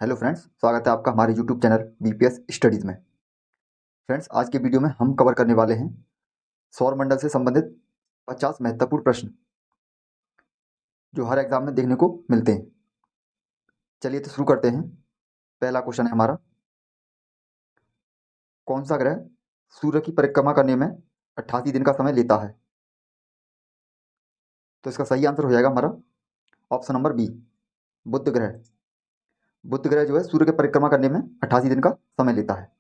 Hello friends, स्वागत है आपका हमारे यूट्यूब चैनल बीपीएस स्टडीज़ में। फ्रेंड्स, आज के वीडियो में हम कवर करने वाले हैं सौर मंडल से संबंधित 50 महत्वपूर्ण प्रश्न जो हर एग्जाम में देखने को मिलते हैं। चलिए तो शुरू करते हैं। पहला क्वेश्चन है हमारा, कौन सा ग्रह सूर्य की परिक्रमा करने में 88 दिन का समय लेता है? तो इसका सही आंसर हो जाएगा हमारा ऑप्शन नंबर बी, बुध ग्रह। बुध ग्रह जो है सूर्य की परिक्रमा करने में 88 दिन का समय लेता है।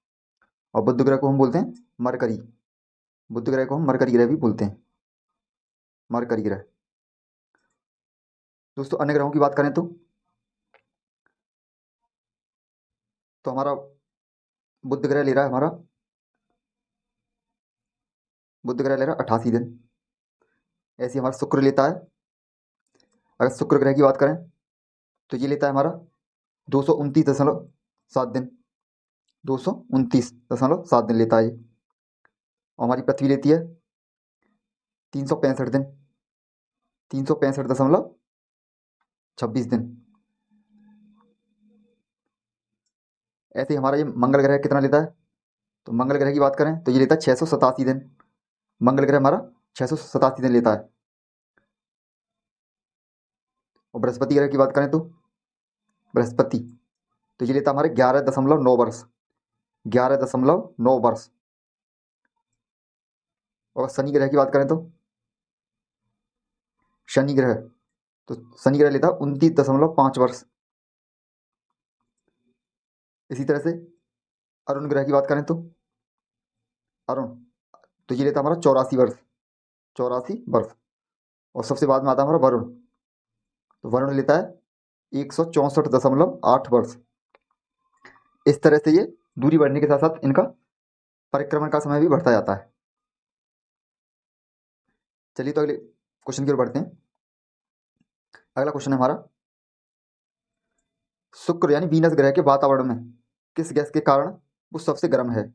और बुध ग्रह को हम बोलते हैं मरकरी। बुध ग्रह को हम मरकरी ग्रह भी बोलते हैं, मरकरी ग्रह। दोस्तों, अन्य ग्रहों की बात करें तो हमारा बुध ग्रह ले रहा है, हमारा बुध ग्रह ले रहा है 88 दिन। ऐसे ही हमारा शुक्र लेता है। अगर शुक्र ग्रह की बात करें तो ये लेता है हमारा 229.7 दिन। 229.7 दिन लेता है ये। और हमारी पृथ्वी लेती है 365 दिन। 365.26 दिन। ऐसे ही हमारा ये मंगल ग्रह कितना लेता है? तो मंगल ग्रह की बात करें तो ये लेता है 687 दिन। मंगल ग्रह हमारा 687 दिन लेता है। और बृहस्पति ग्रह की बात करें तो बृहस्पति तो ये लेता है हमारे 11.9 वर्ष। 11.9 वर्ष। और शनि ग्रह की बात करें तो शनि ग्रह तो शनि ग्रह लेता है 29.5 वर्ष। इसी तरह से अरुण ग्रह की बात करें तो अरुण तो ये लेता है हमारा 84 वर्ष। 84 वर्ष। और सबसे बाद में आता है हमारा वरुण। तो वरुण लेता है 164.8 वर्ष। इस तरह से ये दूरी बढ़ने के साथ साथ इनका परिक्रमण का समय भी बढ़ता जाता है। चलिए तो अगले क्वेश्चन की ओर बढ़ते हैं। अगला क्वेश्चन है हमारा, शुक्र यानी वीनस ग्रह के वातावरण में किस गैस के कारण वो सबसे गर्म है?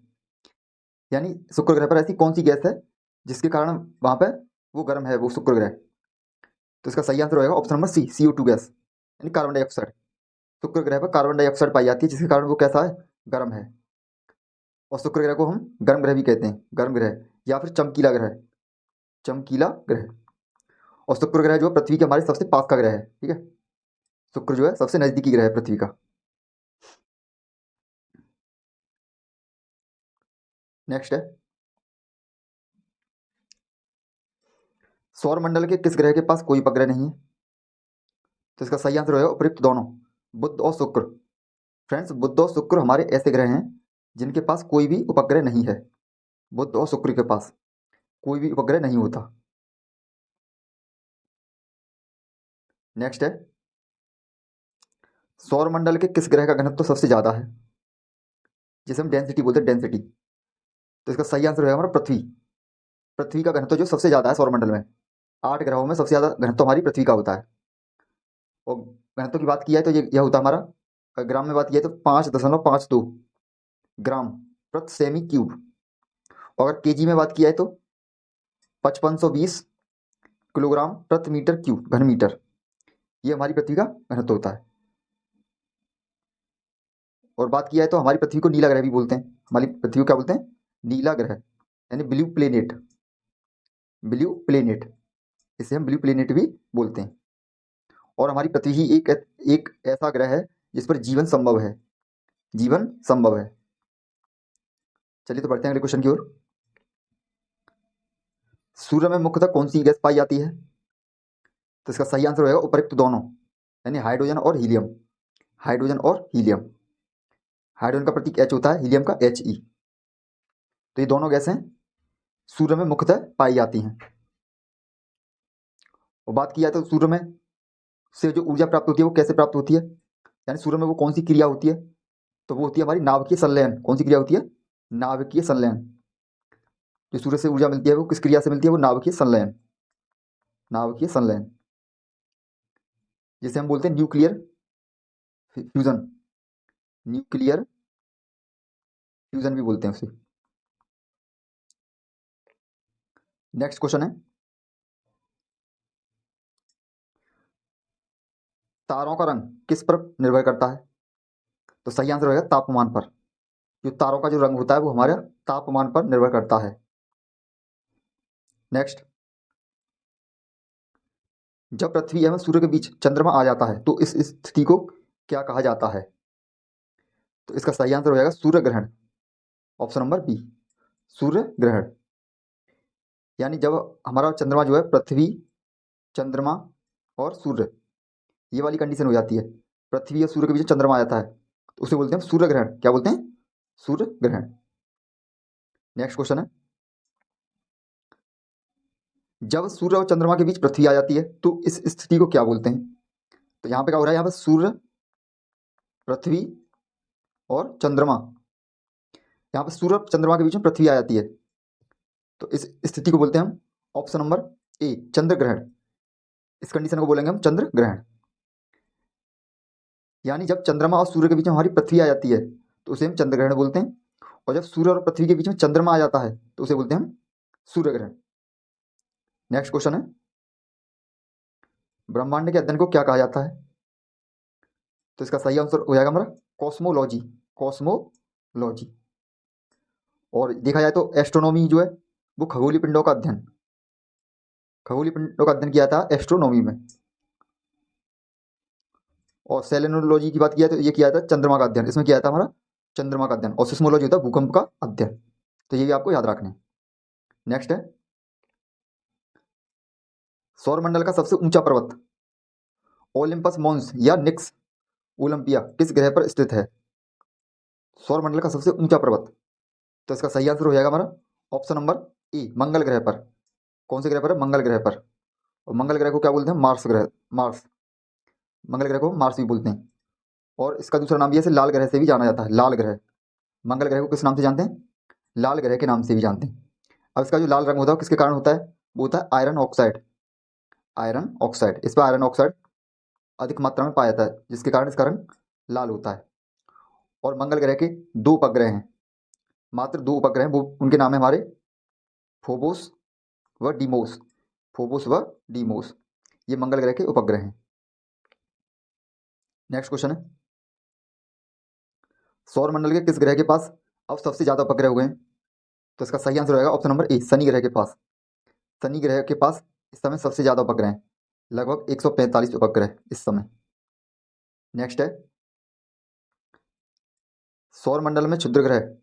यानी शुक्र ग्रह पर ऐसी कौन सी गैस है जिसके कारण वहां पर वो गर्म है, वो शुक्र ग्रह? तो इसका सही आंसर होगा option number C, CO2 gas, यानी कार्बन डाइऑक्साइड। शुक्र ग्रह पर कार्बन डाइऑक्साइड पाई जाती है जिसके कारण वो कैसा है, गर्म है। और शुक्र ग्रह को हम गर्म ग्रह भी कहते हैं, गर्म ग्रह या फिर चमकीला ग्रह, चमकीला ग्रह। और शुक्र ग्रह जो है पृथ्वी के हमारे सबसे पास का ग्रह है, ठीक है। शुक्र जो है सबसे नजदीकी ग्रह है पृथ्वी का। नेक्स्ट है, सौर मंडल के किस ग्रह के पास कोई उपग्रह नहीं है? तो इसका सही आंसर होगा उपयुक्त दोनों, बुध और शुक्र। फ्रेंड्स, बुध और शुक्र हमारे ऐसे ग्रह हैं जिनके पास कोई भी उपग्रह नहीं है। बुध और शुक्र के पास कोई भी उपग्रह नहीं होता। नेक्स्ट है, सौर मंडल के किस ग्रह का घनत्व तो सबसे ज्यादा है, जिसे हम डेंसिटी बोलते हैं, डेंसिटी? तो इसका सही आंसर होगा हमारा पृथ्वी। पृथ्वी का घनत्व जो सबसे ज्यादा है सौर मंडल में, 8 ग्रहों में सबसे ज्यादा घनत्व हमारी पृथ्वी का होता है। और घनत्व की बात की जाए तो ये यह होता है हमारा, अगर ग्राम में बात की जाए तो 5.52 ग्राम प्रति सेमी क्यूब। और अगर केजी में बात की जाए तो 5520 किलोग्राम प्रति मीटर क्यूब, घन मीटर। ये हमारी पृथ्वी का घनत्व होता है। और बात की जाए तो हमारी पृथ्वी को नीला ग्रह भी बोलते हैं। हमारी पृथ्वी को क्या बोलते हैं? नीला ग्रह, यानी ब्लू प्लेनेट। ब्लू प्लेनेट, इसे हम ब्लू प्लेनेट भी बोलते हैं। और हमारी पृथ्वी ही एक ऐसा ग्रह है जिस पर जीवन संभव है, जीवन संभव है। चलिए तो बढ़ते हैं अगले क्वेश्चन की ओर। सूर्य में मुख्यतः कौन सी गैस पाई जाती है? तो इसका सही आंसर होगा उपयुक्त दोनों, यानी हाइड्रोजन और हीलियम। हाइड्रोजन और हीलियम। हाइड्रोजन का प्रतीक H होता है, हीलियम का He। तो ये दोनों गैसें सूर्य में मुख्यतः पाई जाती हैं। और बात की जाए तो सूर्य में से जो ऊर्जा प्राप्त होती है वो कैसे प्राप्त होती है, यानी सूर्य में वो कौन सी क्रिया होती है? तो वो होती है हमारी नाभिकीय संलयन। कौन सी क्रिया होती है? नाभिकीय संलयन। जो सूर्य से ऊर्जा मिलती है वो किस क्रिया से मिलती है? वो नाभिकीय संलयन। नाभिकीय संलयन, जिसे हम बोलते हैं न्यूक्लियर फ्यूजन। न्यूक्लियर फ्यूजन भी बोलते हैं उसे। नेक्स्ट क्वेश्चन है, तारों का रंग किस पर निर्भर करता है? तो सही आंसर होगा तापमान पर। जो तारों का जो रंग होता है वो हमारे तापमान पर निर्भर करता है। नेक्स्ट, जब पृथ्वी एवं सूर्य के बीच चंद्रमा आ जाता है तो इस स्थिति को क्या कहा जाता है? तो इसका सही आंसर हो जाएगा सूर्य ग्रहण। ऑप्शन नंबर बी, सूर्य ग्रहण। यानी जब हमारा चंद्रमा जो है पृथ्वी, चंद्रमा और सूर्य, ये वाली कंडीशन हो जाती है, पृथ्वी और सूर्य के बीच चंद्रमा आ जाता है, तो उसे बोलते हैं सूर्य ग्रहण। क्या बोलते हैं? सूर्य ग्रहण। नेक्स्ट क्वेश्चन है, जब सूर्य और चंद्रमा के बीच पृथ्वी आ जाती है तो इस स्थिति को क्या बोलते हैं? तो यहाँ पे क्या हो रहा है, यहाँ पे सूर्य, पृथ्वी और चंद्रमा, यहाँ पे सूर्य और चंद्रमा के बीच में पृथ्वी आ जाती है, तो इस स्थिति को बोलते हैं हम ऑप्शन नंबर ए, चंद्र ग्रहण। इस कंडीशन को बोलेंगे हम चंद्र ग्रहण। यानी जब चंद्रमा और सूर्य के बीच में हमारी पृथ्वी आ जाती है तो उसे हम चंद्र ग्रहण बोलते हैं, और जब सूर्य और पृथ्वी के बीच में चंद्रमा आ जाता है तो उसे बोलते हैं हम सूर्य ग्रहण। नेक्स्ट क्वेश्चन है, ब्रह्मांड के अध्ययन को क्या कहा जाता है? तो इसका सही आंसर हो जाएगा हमारा कॉस्मोलॉजी। कॉस्मोलॉजी। और देखा जाए तो एस्ट्रोनॉमी जो है वो खगोलीय पिंडों का अध्ययन, खगोलीय पिंडों का अध्ययन किया था एस्ट्रोनॉमी में। और सेलेनोलॉजी की बात किया तो ये किया था चंद्रमा का अध्ययन, इसमें किया था हमारा चंद्रमा का अध्ययन। और सिस्मोलॉजी होता है भूकंप का अध्ययन। तो ये भी आपको याद रखना है। नेक्स्ट है, सौरमंडल का सबसे ऊंचा पर्वत ओलिम्पस मॉन्स या निक्स ओलंपिया किस ग्रह पर स्थित है? सौरमंडल का सबसे ऊंचा पर्वत, तो इसका सही आंसर हो जाएगा हमारा ऑप्शन नंबर ए, मंगल ग्रह पर। कौन से ग्रह पर है? मंगल ग्रह पर। और मंगल ग्रह को क्या बोलते हैं? मार्स ग्रह, मार्स। मंगल ग्रह को मार्स भी बोलते हैं। और इसका दूसरा नाम भी है, लाल ग्रह से भी जाना जाता है, लाल ग्रह। मंगल ग्रह को किस नाम से जानते हैं? लाल ग्रह के नाम से भी जानते हैं। अब इसका जो लाल रंग होता है किसके कारण होता है? वो होता है आयरन ऑक्साइड। आयरन ऑक्साइड, इस पर आयरन ऑक्साइड अधिक मात्रा में पाया जाता है, जिसके कारण इसका रंग लाल होता है। और मंगल ग्रह के दो उपग्रह हैं, मात्र दो उपग्रह हैं, वो उनके नाम है हमारे फोबोस व डीमोस। फोबोस व डीमोस, ये मंगल ग्रह के उपग्रह हैं। नेक्स्ट क्वेश्चन है, सौरमंडल के किस ग्रह के पास अब सबसे ज्यादा उपग्रह हुए हैं? तो इसका सही आंसर रहेगा ऑप्शन नंबर ए, शनि ग्रह के पास। शनि ग्रह के पास इस समय सबसे ज्यादा उपग्रह हैं, लगभग 145 उपग्रह इस समय। नेक्स्ट है, सौरमंडल में क्षुद्र ग्रह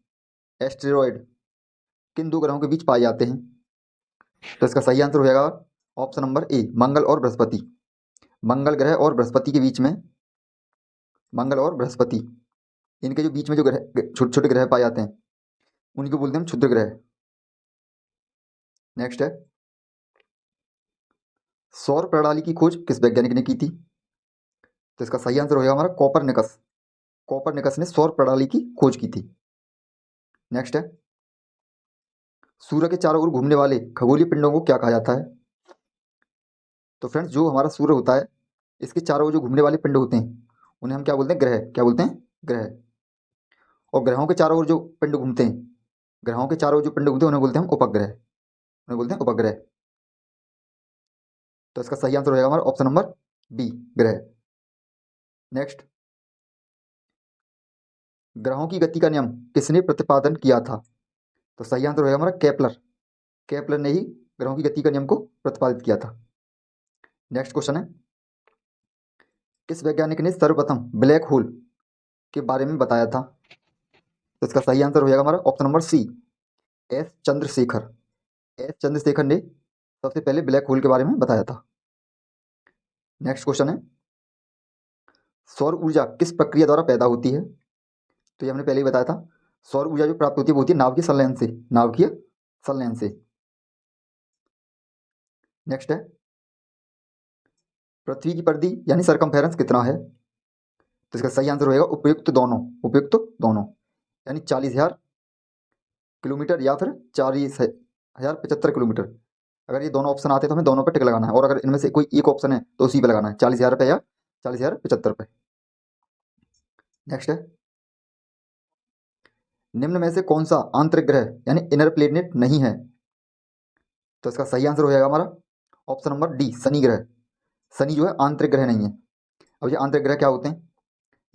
एस्टेरॉयड किन दो ग्रहों के बीच पाए जाते हैं? तो इसका सही आंसर हो जाएगा ऑप्शन नंबर ए, मंगल और बृहस्पति। मंगल ग्रह और बृहस्पति के बीच में, मंगल और बृहस्पति, इनके जो बीच में जो ग्रह, छोटे छोटे ग्रह पाए जाते हैं, उनको बोलते हैं हम क्षुद्र ग्रह। नेक्स्ट है, सौर प्रणाली की खोज किस वैज्ञानिक ने की थी? तो इसका सही आंसर होगा हमारा कोपरनिकस। कोपरनिकस ने सौर प्रणाली की खोज की थी। नेक्स्ट है, सूर्य के चारों ओर घूमने वाले खगोलीय पिंडों को क्या कहा जाता है? तो फ्रेंड्स, जो हमारा सूर्य होता है, इसके चारों ओर जो घूमने वाले पिंड होते हैं उन्हें हम क्या बोलते हैं? ग्रह। क्या बोलते हैं? ग्रह। और ग्रहों के चारों ओर जो पिंड घूमते हैं, ग्रहों के चारों ओर जो पिंड घूमते हैं उन्हें बोलते हैं हम उपग्रह, उन्हें बोलते हैं उपग्रह। तो इसका सही आंसर हो जाएगा हमारा ऑप्शन नंबर बी, ग्रह। नेक्स्ट, ग्रहों की गति का नियम किसने प्रतिपादन किया था? तो सही आंसर होगा हमारा केपलर। केपलर ने ही ग्रहों की गति का नियम को प्रतिपादित किया था। नेक्स्ट क्वेश्चन है, किस वैज्ञानिक ने सर्वप्रथम ब्लैक होल के बारे में बताया था? तो इसका सही आंसर हो जाएगा हमारा option number C, S Chandrasekhar. S Chandrasekhar ने सबसे पहले ब्लैक होल के बारे में बताया था। नेक्स्ट क्वेश्चन है, सौर ऊर्जा किस प्रक्रिया द्वारा पैदा होती है? तो ये हमने पहले ही बताया था, सौर ऊर्जा जो प्राप्त होती है वो होती है नाभिकीय संलयन से, नाभिकीय संलयन से। नेक्स्ट है, पृथ्वी की परिधि यानी सरकमफेरेंस कितना है? तो इसका सही आंसर होगा उपयुक्त दोनों, उपयुक्त दोनों, यानी 40,000 किलोमीटर या फिर 40,075 किलोमीटर। अगर ये दोनों ऑप्शन आते हैं तो हमें दोनों पे टिक लगाना है, और अगर इनमें से कोई एक ऑप्शन है तो उसी पे लगाना है, 40,000 पे या 40,075 पे। नेक्स्ट है, निम्न में से कौन सा आंतरिक ग्रह यानी इनर प्लेनेट नहीं है? तो इसका सही आंसर हो जाएगा हमारा ऑप्शन नंबर डी, शनि ग्रह। शनि जो है आंतरिक ग्रह नहीं है। अब ये आंतरिक ग्रह क्या होते हैं?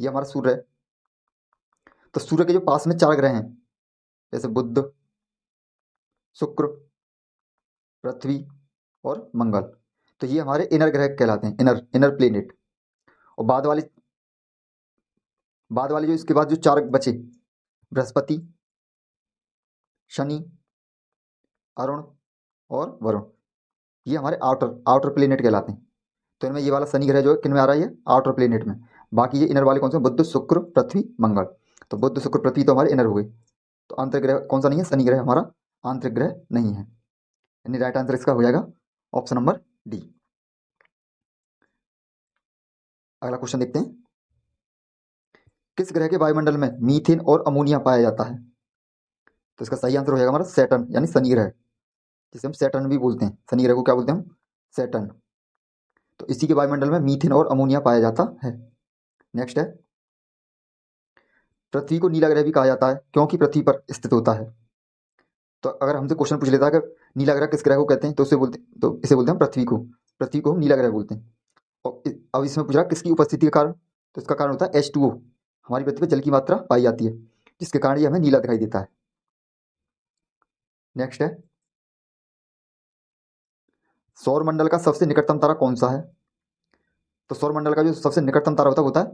ये हमारा सूर्य है, तो सूर्य के जो पास में 4 ग्रह हैं, जैसे बुध, शुक्र, पृथ्वी और मंगल, तो ये हमारे इनर ग्रह कहलाते हैं, इनर प्लेनेट। और बाद वाले जो इसके बाद जो 4 बचे, बृहस्पति, शनि, अरुण और वरुण, ये हमारे आउटर प्लेनेट कहलाते हैं। तो इनमें ये वाला शनि ग्रह जो है किन में आ रहा है, ये आउटर प्लेनेट में। बाकी ये इनर वाले कौन से, बुध, शुक्र, पृथ्वी, मंगल। तो बुध, शुक्र, पृथ्वी तो हमारे इनर हो गए। तो आंतरिक ग्रह कौन सा नहीं है, शनि ग्रह हमारा आंतरिक ग्रह नहीं है। यानी राइट आंसर इसका हो जाएगा ऑप्शन नंबर डी। अगला क्वेश्चन देखते हैं। किस ग्रह के वायुमंडल में मीथेन और अमोनिया पाया जाता है? तो इसका सही आंसर हो जाएगा हमारा सैटर्न, यानी शनि ग्रह, जिसे हम सैटर्न भी बोलते हैं। शनि ग्रह को क्या बोलते हैं हम, सैटर्न। तो इसी के वायुमंडल में मीथेन और अमोनिया पाया जाता है। नेक्स्ट है, पृथ्वी को नीला ग्रह भी कहा जाता है क्योंकि पृथ्वी पर स्थित होता है। तो अगर हमसे क्वेश्चन पूछ लेता है कि नीला ग्रह किस ग्रह को कहते हैं, तो इसे बोलते हैं पृथ्वी को। पृथ्वी को हम नीला ग्रह बोलते हैं। और अब इसमें पूछ रहा किसकी उपस्थिति के कारण, तो इसका कारण होता है H2O। हमारी पृथ्वी पर जल की मात्रा पाई जाती है, जिसके कारण ये हमें नीला दिखाई देता है। नेक्स्ट है, सौर मंडल का सबसे निकटतम तारा कौन सा है? तो सौर मंडल का जो सबसे निकटतम तारा होता है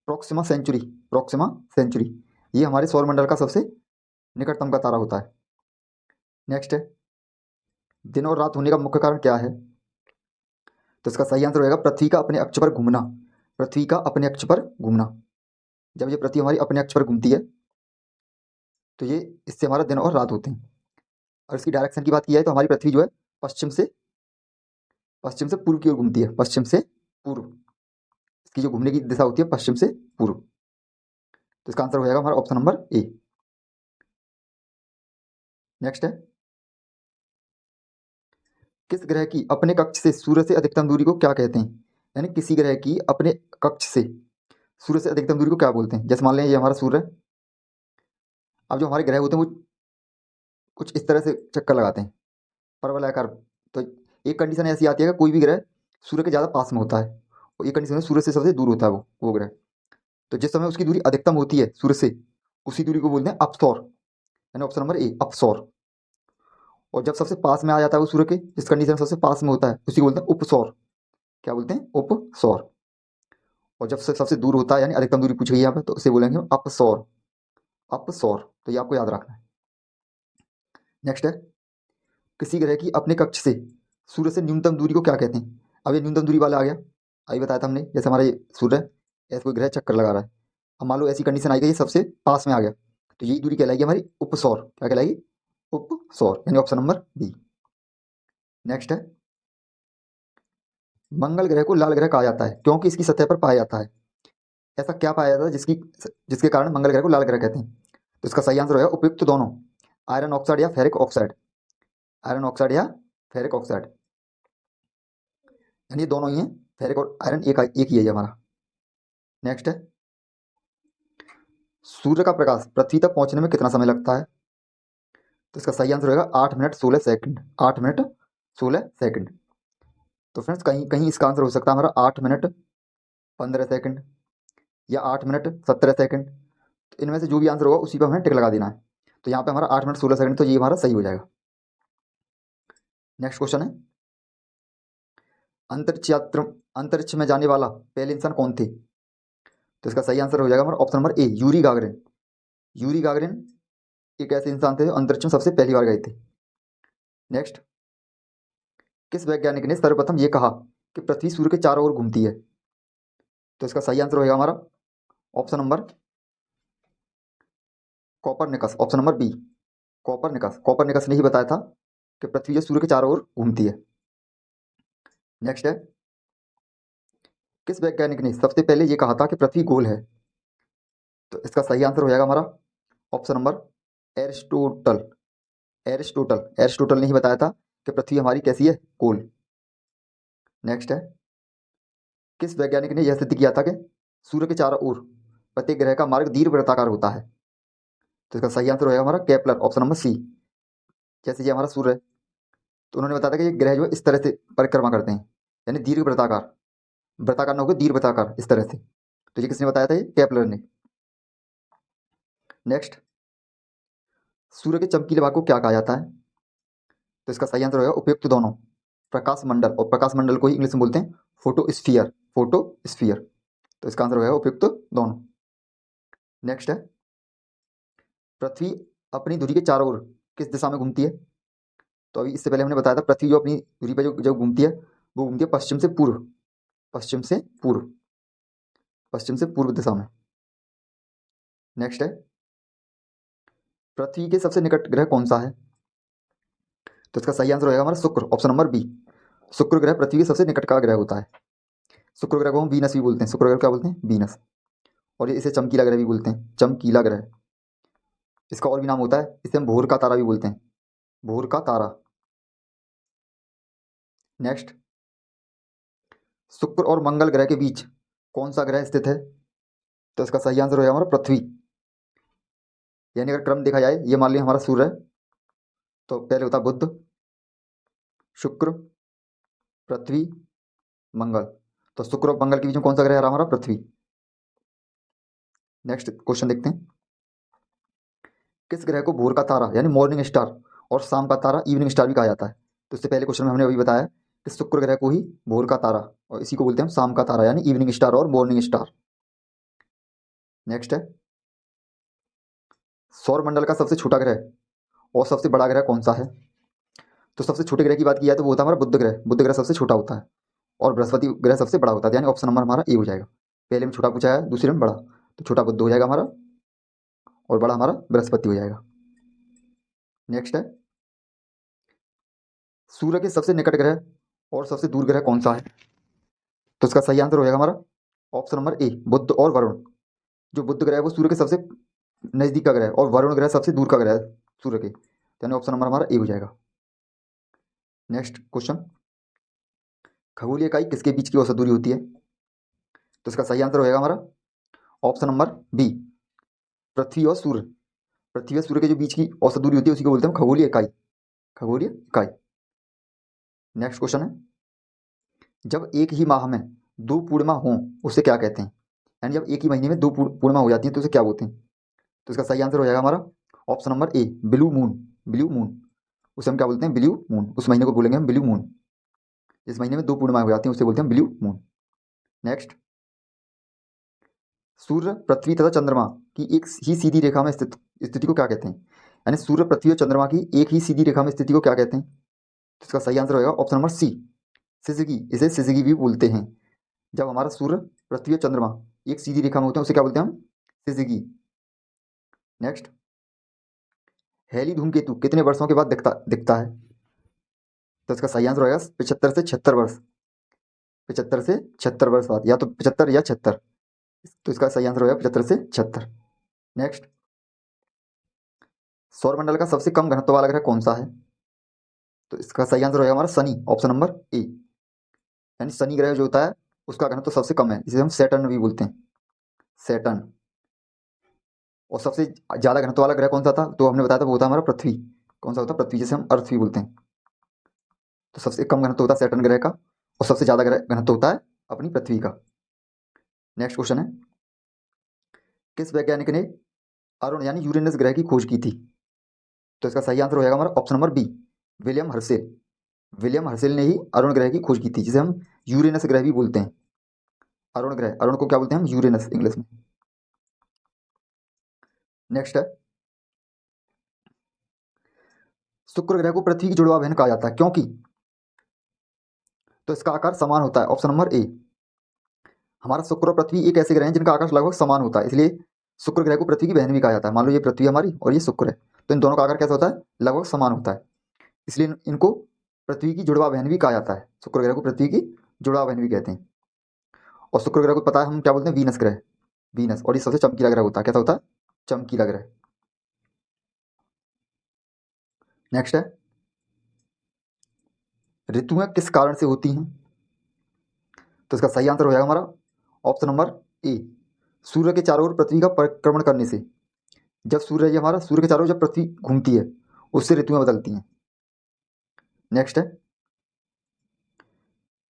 प्रोक्सिमा सेंचुरी। ये हमारे सौर मंडल का सबसे निकटतम का तारा होता है। नेक्स्ट है, दिन और रात होने का मुख्य कारण क्या है? तो इसका सही आंसर होगा पृथ्वी का अपने अक्ष पर घूमना। पृथ्वी का अपने अक्ष पर घूमना, जब ये पृथ्वी हमारी अपने अक्ष पर घूमती है तो ये इससे हमारा दिन और रात होते हैं। और इसकी डायरेक्शन की बात की जाए तो हमारी पृथ्वी जो है पश्चिम से पूर्व की ओर घूमती है। पश्चिम से पूर्व, इसकी जो घूमने की दिशा होती है पश्चिम से पूर्व। तो इसका आंसर हो जाएगा हमारा ऑप्शन नंबर ए। नेक्स्ट है, किस ग्रह की अपने कक्ष से सूर्य से अधिकतम दूरी को क्या कहते हैं? यानी किसी ग्रह की अपने कक्ष से सूर्य से अधिकतम दूरी को क्या बोलते हैं? जैसे मान लें ये हमारा सूर्य है। अब जो हमारे ग्रह होते हैं वो कुछ इस तरह से चक्कर लगाते हैं, परवलयाकार। तो एक कंडीशन ऐसी आती है कि कोई भी ग्रह सूर्य के ज़्यादा पास में होता है, और एक कंडीशन में सूर्य से सबसे दूर होता है वो ग्रह। तो जिस समय उसकी दूरी अधिकतम होती है सूर्य से, उसी दूरी को बोलते हैं अपसौर, यानी ऑप्शन नंबर ए, अपसौर। और जब सबसे पास में आ जाता है वो सूर्य के, जिस कंडीशन सबसे पास में होता है, उसी को बोलते हैं उपसौर। क्या बोलते हैं, उपसौर। और जब से सबसे दूर होता है, यानी अधिकतम दूरी पूछी गई यहाँ पे, तो उसे बोलेंगे अपसौर। तो ये आपको याद रखना है। नेक्स्ट है, किसी ग्रह की अपने कक्ष से सूर्य से न्यूनतम दूरी को क्या कहते हैं? अब ये न्यूनतम दूरी वाला आ गया, अभी बताया था हमने। जैसे हमारा ये सूर्य है, ऐसे कोई ग्रह चक्कर लगा रहा है। अब मान लो ऐसी कंडीशन आई गई, ये सबसे पास में आ गया, तो यही दूरी कहलाएगी हमारी उपसौर। क्या कहलाएगी, उपसौर, यानी ऑप्शन नंबर बी। नेक्स्ट है, मंगल ग्रह को लाल ग्रह कहा जाता है क्योंकि इसकी सतह पर पाया जाता है। ऐसा क्या पाया जाता है जिसके कारण मंगल ग्रह को लाल ग्रह कहते हैं? तो इसका सही आंसर होगा उपयुक्त दोनों, आयरन ऑक्साइड या फेरिक ऑक्साइड। आयरन ऑक्साइड या फेरिक ऑक्साइड, यानी दोनों ही हैं, फेरिक और आयरन एक ही है हमारा। नेक्स्ट है, सूर्य का प्रकाश पृथ्वी तक पहुंचने में कितना समय लगता है? तो इसका सही आंसर होगा 8 मिनट 16 सेकंड। 8 minute 16 second. तो फ्रेंड्स कहीं कहीं इसका आंसर हो सकता है हमारा 8 मिनट 15 सेकंड या 8 मिनट 17 सेकंड। तो इनमें से जो भी आंसर होगा उसी पर हमें टिक लगा देना है। तो यहाँ पे हमारा 8 मिनट 16 सेकंड, तो ये हमारा सही हो जाएगा। नेक्स्ट क्वेश्चन है, अंतरिक्ष में जाने वाला पहले इंसान कौन थे? तो इसका सही आंसर हो जाएगा हमारा option number A, Yuri Gagarin. Yuri Gagarin एक ऐसे इंसान थे जो अंतरिक्ष में सबसे पहली बार गए थे। नेक्स्ट, किस वैज्ञानिक ने सर्वप्रथम ये कहा कि पृथ्वी सूर्य के चारों ओर घूमती है? तो इसका सही आंसर होगा हमारा option number Copernicus, option number B, Copernicus ने ही बताया था कि पृथ्वी जो सूर्य के चारों ओर घूमती है। नेक्स्ट है, किस वैज्ञानिक ने सबसे पहले ये कहा था कि पृथ्वी गोल है? तो इसका सही आंसर हो जाएगा हमारा ऑप्शन नंबर एरिस्टोटल। एरिस्टोटल ने ही बताया था कि पृथ्वी हमारी कैसी है, गोल। नेक्स्ट है, किस वैज्ञानिक ने यह सिद्ध किया था कि सूर्य के चारों ओर प्रत्येक ग्रह का मार्ग दीर्घवृत्ताकार होता है? तो इसका सही आंसर होगा हमारा केपलर, ऑप्शन नंबर सी। जैसे ये हमारा सूर्य है, तो उन्होंने बताया था कि ये ग्रह जो है इस तरह से परिक्रमा करते हैं, यानी दीर्घवृत्ताकार, वृत्ताकार ना होकर दीर्घवृत्ताकार इस तरह से। तो ये किसने बताया था, ये केपलर ने। नेक्स्ट, सूर्य के चमकीले भाग को क्या कहा जाता है? तो इसका सही आंसर होगा उपयुक्त दोनों, प्रकाश मंडल, और प्रकाश मंडल को ही इंग्लिश में बोलते हैं फोटोस्फीयर, फोटोस्फीयर। तो इसका आंसर होगा उपयुक्त दोनों। नेक्स्ट है, पृथ्वी अपनी धुरी के चारों ओर किस दिशा में घूमती है? तो अभी इससे पहले हमने बताया था पृथ्वी जो अपनी धुरी पर जो घूमती है वो घूमती है पश्चिम से पूर्व, पश्चिम से पूर्व, पश्चिम से पूर्व दिशा में। नेक्स्ट है, पृथ्वी के सबसे निकट ग्रह कौन सा है? तो इसका सही आंसर होगा हमारा शुक्र, ऑप्शन नंबर बी। शुक्र ग्रह पृथ्वी के सबसे निकट का ग्रह होता है। शुक्र ग्रह को हम वीनस भी बोलते हैं, शुक्र ग्रह क्या बोलते हैं? वीनस। और ये इसे चमकीला ग्रह भी बोलते हैं, चमकीला ग्रह। इसका और भी नाम होता है, इसे हम भोर का तारा भी बोलते हैं, भोर का तारा। नेक्स्ट, शुक्र और मंगल ग्रह के बीच कौन सा ग्रह स्थित है? तो इसका सही आंसर होगा हमारा पृथ्वी। यानी अगर क्रम देखा जाए, ये मान लिया हमारा सूर्य है, तो पहले होता है बुध, शुक्र, पृथ्वी, मंगल। तो शुक्र और मंगल के बीच में कौन सा ग्रह है हमारा? पृथ्वी। नेक्स्ट क्वेश्चन देखते हैं, किस ग्रह को भोर का तारा यानी मॉर्निंग स्टार और शाम का तारा इवनिंग स्टार भी कहा जाता है? तो इससे पहले क्वेश्चन में हमने अभी बताया कि शुक्र ग्रह को ही भोर का तारा और इसी को बोलते हैं हम शाम का तारा यानी इवनिंग स्टार और मॉर्निंग स्टार। नेक्स्ट है, सौर मंडल का सबसे छोटा ग्रह और सबसे बड़ा ग्रह कौन सा है? तो सबसे छोटे ग्रह की बात की जाए तो वो होता है हमारा बुध ग्रह, बुध ग्रह सबसे छोटा होता है और बृहस्पति ग्रह सबसे बड़ा होता है, यानी ऑप्शन नंबर हमारा ए हो जाएगा। पहले में छोटा पूछा है, दूसरे में बड़ा, तो छोटा बुध हो जाएगा हमारा और बड़ा हमारा बृहस्पति हो जाएगा। नेक्स्ट है, सूर्य के सबसे निकट ग्रह और सबसे दूर ग्रह कौन सा है? तो इसका सही आंसर हो जाएगा हमारा ऑप्शन नंबर ए, बुध और वरुण। जो बुध ग्रह है वो सूर्य के सबसे नजदीक का ग्रह और वरुण ग्रह सबसे दूर का ग्रह है सूर्य के, यानी ऑप्शन नंबर हमारा ए हो जाएगा। नेक्स्ट क्वेश्चन, खगोलीय इकाई किसके बीच की औसत दूरी होती है? तो इसका सही आंसर होगा हमारा ऑप्शन नंबर बी, पृथ्वी और सूर्य। पृथ्वी और सूर्य के जो बीच की औसत दूरी होती है उसी को बोलते हैं खगोलीय इकाई, खगोलीय इकाई। नेक्स्ट क्वेश्चन है, जब एक ही माह में दो पूर्णिमा हों उसे क्या कहते हैं? यानी जब एक ही महीने में दो पूर्णिमा हो जाती है तो उसे क्या बोलते हैं? तो इसका सही आंसर हो जाएगा हमारा option number A, blue moon, blue moon. उसे हम क्या बोलते हैं? Blue moon. उस महीने को बोलेंगे हम ब्लू मून, जिस महीने में दो पूर्णिमाएं हो जाती हैं उसे बोलते हैं ब्लू मून। नेक्स्ट, सूर्य, पृथ्वी तथा चंद्रमा की एक ही सीधी रेखा में स्थित स्थिति को क्या कहते हैं? यानी सूर्य, पृथ्वी और चंद्रमा की एक ही सीधी रेखा में स्थिति को क्या कहते हैं? तो इसका सही आंसर होगा ऑप्शन नंबर सी, सिजगी। इसे सिजगी भी बोलते हैं। जब हमारा सूर्य, पृथ्वी और चंद्रमा एक सीधी रेखा में होते हैं उसे क्या बोलते हैं हम? सिजगी। नेक्स्ट, हेली धूमकेतु कितने वर्षों के बाद दिखता है? तो इसका सही आंसर होगा 75 से 76 वर्ष, 75 से 76 वर्ष बाद, या तो 75 या 76। तो इसका सही आंसर होगा 75 से 76। नेक्स्ट, सौरमंडल का सबसे कम घनत्व वाला ग्रह कौन सा है? तो इसका सही आंसर होगा हमारा शनि, ऑप्शन नंबर ए। यानी शनि ग्रह जो होता है उसका घनत्व सबसे कम है, जिसे हम सैटर्न भी बोलते हैं, सैटर्न। और सबसे ज्यादा घनत्व वाला ग्रह कौन सा था? तो हमने बताया था वो होता है हमारा पृथ्वी। कौन सा होता है? पृथ्वी, जिसे हम अर्थ भी बोलते हैं। तो सबसे कम घनत्व होता है सैटर्न ग्रह का और सबसे ज्यादा घनत्व होता है अपनी पृथ्वी का। नेक्स्ट क्वेश्चन है, किस वैज्ञानिक ने अरुण यानी यूरेनस ग्रह की खोज की थी? तो इसका सही आंसर होगा हमारा option number B, William Herschel. William Herschel ने ही अरुण ग्रह की खोज की थी, जिसे हम यूरेनस ग्रह भी बोलते हैं। अरुण ग्रह, अरुण को क्या बोलते हैं हम? यूरेनस इंग्लिश में। नेक्स्ट है, शुक्र ग्रह को पृथ्वी की जुड़वा बहन कहा जाता है क्योंकि? तो इसका आकार समान होता है, ऑप्शन नंबर ए। हमारा शुक्र और पृथ्वी एक ऐसे ग्रह हैं जिनका आकार लगभग समान होता है, इसलिए शुक्र ग्रह को पृथ्वी की बहन भी कहा जाता है। मान लो ये पृथ्वी हमारी और ये शुक्र है, तो इन दोनों का आकार कैसा होता है? लगभग समान होता है, इसलिए इनको पृथ्वी की जुड़वा बहन भी कहा जाता है। शुक्र ग्रह को पृथ्वी की जुड़वा बहन भी कहते हैं। और शुक्र ग्रह को पता है हम क्या बोलते हैं? वीनस ग्रह, वीनस। और ये सबसे चमकीला ग्रह होता है, कैसा होता है? चमकीला ग्रह। नेक्स्ट है, ऋतुएं किस कारण से होती हैं? तो इसका सही आंसर हो जाएगा हमारा ऑप्शन नंबर ए, सूर्य के चारों ओर पृथ्वी का परिक्रमण करने से। जब सूर्य, ये हमारा सूर्य के चारों ओर जब पृथ्वी घूमती है उससे ऋतुएं बदलती हैं। नेक्स्ट है,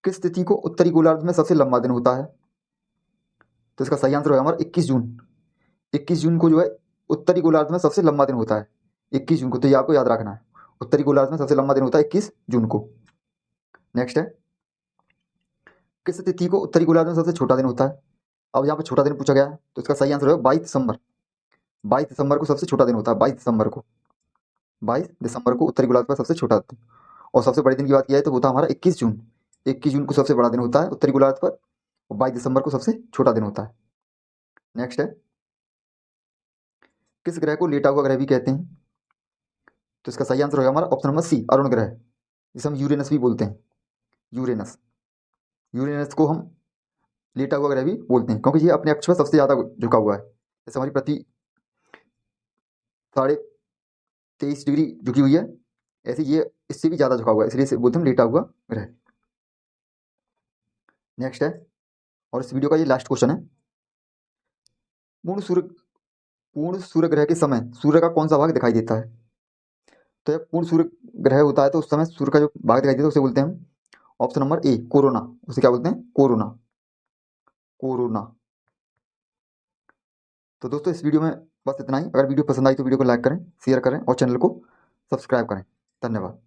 किस तिथि को उत्तरी गोलार्ध में सबसे लंबा दिन होता है? तो इसका सही आंसर होगा हमारा 21 जून। 21 जून को जो है उत्तरी गोलार्ध में सबसे लंबा दिन होता है 21 जून को, तो ये आपको याद रखना है। उत्तरी गोलार्ध में सबसे लंबा दिन होता है 21 जून को। नेक्स्ट है, किस तिथि को उत्तरी गोलार्ध में सबसे छोटा दिन होता है? अब यहाँ पे छोटा दिन पूछा गया है, तो इसका सही आंसर है 22 दिसंबर। 22 दिसंबर को सबसे छोटा दिन होता है, 22 दिसंबर को। 22 दिसंबर को उत्तरी गोलार्ध पर सबसे छोटा दिन। और सबसे बड़े दिन की बात किया है तो वो था हमारा 21 जून। 21 जून को सबसे बड़ा दिन होता है उत्तरी गोलार्ध पर, और 22 दिसंबर को सबसे छोटा दिन होता है। नेक्स्ट है, किस ग्रह को लेटा हुआ ग्रह भी कहते हैं? तो इसका सही आंसर होगा हमारा ऑप्शन नंबर सी, अरुण ग्रह, जिसे हम यूरेनस भी बोलते हैं। यूरेनस, यूरेनस को हम लेटा हुआ ग्रह भी बोलते हैं, क्योंकि ये अपने अक्ष पर सबसे ज्यादा झुका हुआ है। जैसे हमारी पृथ्वी 23.5 डिग्री झुकी हुई है, ऐसे ये इससे भी ज्यादा झुका हुआ है, इसलिए इसे बोलते हैं लेटा हुआ ग्रह। नेक्स्ट है, और इस वीडियो का ये लास्ट क्वेश्चन है, पूर्ण सूर्य ग्रह के समय सूर्य का कौन सा भाग दिखाई देता है? तो जब पूर्ण सूर्य ग्रह होता है तो उस समय सूर्य का जो भाग दिखाई देता है उसे बोलते हैं हम ऑप्शन नंबर ए, कोरोना। उसे क्या बोलते हैं? कोरोना। कोरोना। तो दोस्तों इस वीडियो में बस इतना ही। अगर वीडियो पसंद आई तो वीडियो को लाइक करें, शेयर करें और चैनल को सब्सक्राइब करें। धन्यवाद।